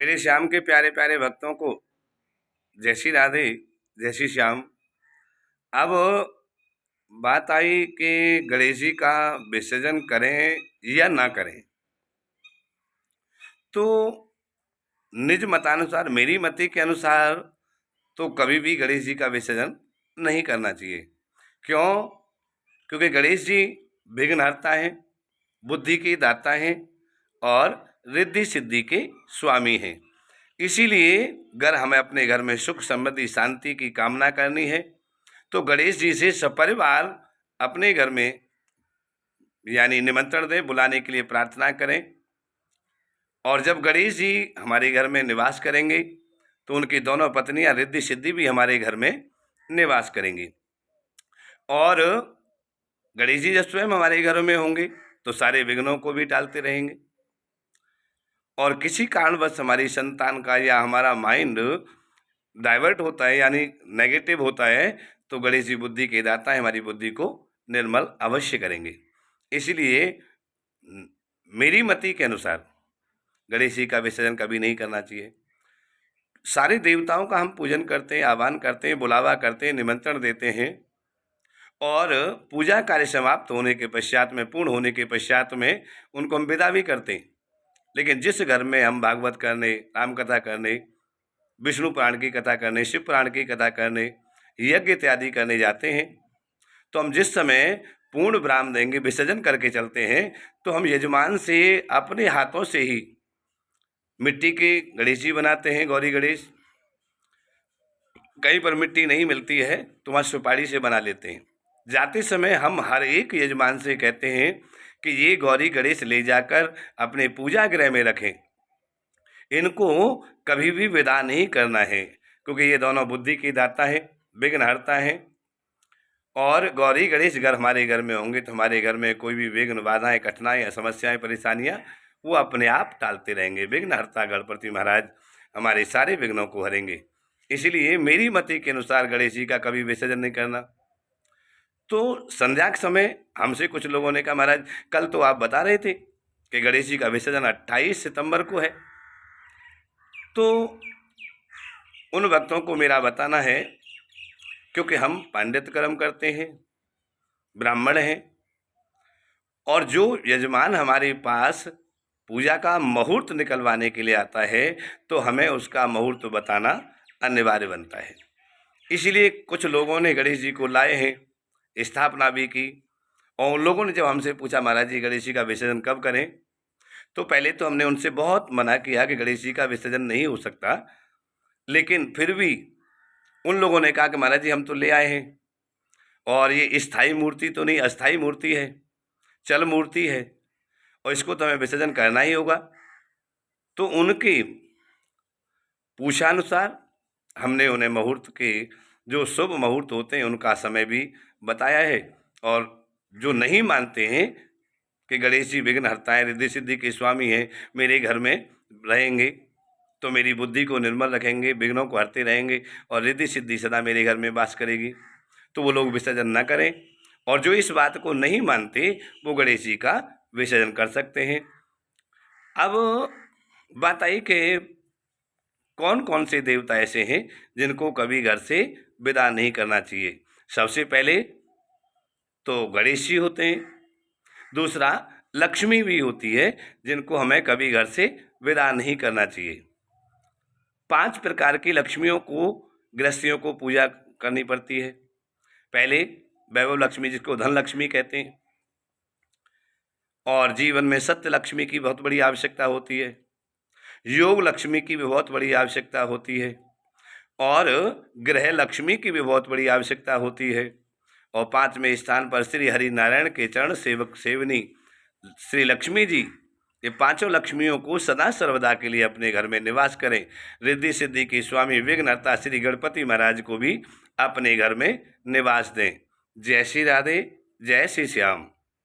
मेरे श्याम के प्यारे प्यारे भक्तों को जय श्री राधे, जय श्री श्याम। अब बात आई कि गणेश जी का विसर्जन करें या ना करें। तो निज मतानुसार, मेरी मति के अनुसार तो कभी भी गणेश जी का विसर्जन नहीं करना चाहिए। क्यों? क्योंकि गणेश जी विघ्नहर्ता हैं, बुद्धि के दाता हैं और रिद्धि सिद्धि के स्वामी हैं। इसीलिए अगर हमें अपने घर में सुख समृद्धि शांति की कामना करनी है तो गणेश जी से सपरिवार अपने घर में यानी निमंत्रण दें, बुलाने के लिए प्रार्थना करें। और जब गणेश जी हमारे घर में निवास करेंगे तो उनकी दोनों पत्नियां रिद्धि सिद्धि भी हमारे घर में निवास करेंगी। और गणेश जी जब स्वयं हमारे घरों में होंगे तो सारे विघ्नों को भी टालते रहेंगे। और किसी कारणवश हमारी संतान का या हमारा माइंड डाइवर्ट होता है यानी नेगेटिव होता है तो गणेश जी बुद्धि के दाता है, हमारी बुद्धि को निर्मल अवश्य करेंगे। इसलिए मेरी मति के अनुसार गणेश जी का विसर्जन कभी नहीं करना चाहिए। सारे देवताओं का हम पूजन करते हैं, आह्वान करते हैं, बुलावा करते हैं, निमंत्रण देते हैं और पूजा कार्य समाप्त होने के पश्चात में, पूर्ण होने के पश्चात में उनको हम विदा भी करते हैं। लेकिन जिस घर में हम भागवत करने, राम कथा करने, विष्णु पुराण की कथा करने, शिव पुराण की कथा करने, यज्ञ इत्यादि करने जाते हैं तो हम जिस समय पूर्ण विराम देंगे, विसर्जन करके चलते हैं तो हम यजमान से अपने हाथों से ही मिट्टी के गणेश जी बनाते हैं, गौरी गणेश। कहीं पर मिट्टी नहीं मिलती है तो वहाँ सुपारी से बना लेते हैं। जाते समय हम हर एक यजमान से कहते हैं कि ये गौरी गणेश ले जाकर अपने पूजा गृह में रखें, इनको कभी भी विदा नहीं करना है, क्योंकि ये दोनों बुद्धि की दाता है, विघ्नहर्ता है। और गौरी गणेश अगर हमारे घर में होंगे तो हमारे घर में कोई भी विघ्न, बाधाएं, कठिनाइयाँ, समस्याएं, परेशानियां वो अपने आप टालते रहेंगे। विघ्नहर्ता गणपति महाराज हमारे सारे विघ्नों को हरेंगे। इसलिए मेरी मति के अनुसार गणेश जी का कभी विसर्जन नहीं करना। तो संध्या के समय हमसे कुछ लोगों ने कहा, महाराज कल तो आप बता रहे थे कि गणेश जी का विसर्जन 28 सितंबर को है। तो उन भक्तों को मेरा बताना है, क्योंकि हम पांडित्य कर्म करते हैं, ब्राह्मण हैं, और जो यजमान हमारे पास पूजा का मुहूर्त निकलवाने के लिए आता है तो हमें उसका मुहूर्त बताना अनिवार्य बनता है। इसीलिए कुछ लोगों ने गणेश जी को लाए हैं, स्थापना भी की। और उन लोगों ने जब हमसे पूछा, महाराज जी गणेश जी का विसर्जन कब करें, तो पहले तो हमने उनसे बहुत मना किया कि गणेश जी का विसर्जन नहीं हो सकता। लेकिन फिर भी उन लोगों ने कहा कि महाराज जी हम तो ले आए हैं और ये स्थायी मूर्ति तो नहीं, अस्थायी मूर्ति है, चल मूर्ति है और इसको तो हमें विसर्जन करना ही होगा। तो उनकी पूछानुसार हमने उन्हें मुहूर्त के, जो शुभ मुहूर्त होते हैं उनका समय भी बताया है। और जो नहीं मानते हैं कि गणेश जी विघ्नहर्ता है, रिद्धि सिद्धि के स्वामी हैं, मेरे घर में रहेंगे तो मेरी बुद्धि को निर्मल रखेंगे, विघ्नों को हरते रहेंगे और रिद्धि सिद्धि सदा मेरे घर में वास करेगी, तो वो लोग विसर्जन न करें। और जो इस बात को नहीं मानते वो गणेश जी का विसर्जन कर सकते हैं। अब बात आई कि कौन कौन से देवता ऐसे हैं जिनको कभी घर से विदा नहीं करना चाहिए। सबसे पहले तो गणेश जी होते हैं, दूसरा लक्ष्मी भी होती है जिनको हमें कभी घर से विदा नहीं करना चाहिए। 5 प्रकार की लक्ष्मियों को गृहस्थियों को पूजा करनी पड़ती है। पहले वैभव लक्ष्मी, जिसको धन लक्ष्मी कहते हैं, और जीवन में सत्य लक्ष्मी की बहुत बड़ी आवश्यकता होती है, योग लक्ष्मी की भी बहुत बड़ी आवश्यकता होती है और गृह लक्ष्मी की भी बहुत बड़ी आवश्यकता होती है। और 5वें स्थान पर श्री हरि नारायण के चरण सेवक सेवनी श्री लक्ष्मी जी, ये 5 लक्ष्मियों को सदा सर्वदा के लिए अपने घर में निवास करें। रिद्धि सिद्धि के स्वामी विघ्नहर्ता श्री गणपति महाराज को भी अपने घर में निवास दें। जय श्री राधे, जय श्री श्याम।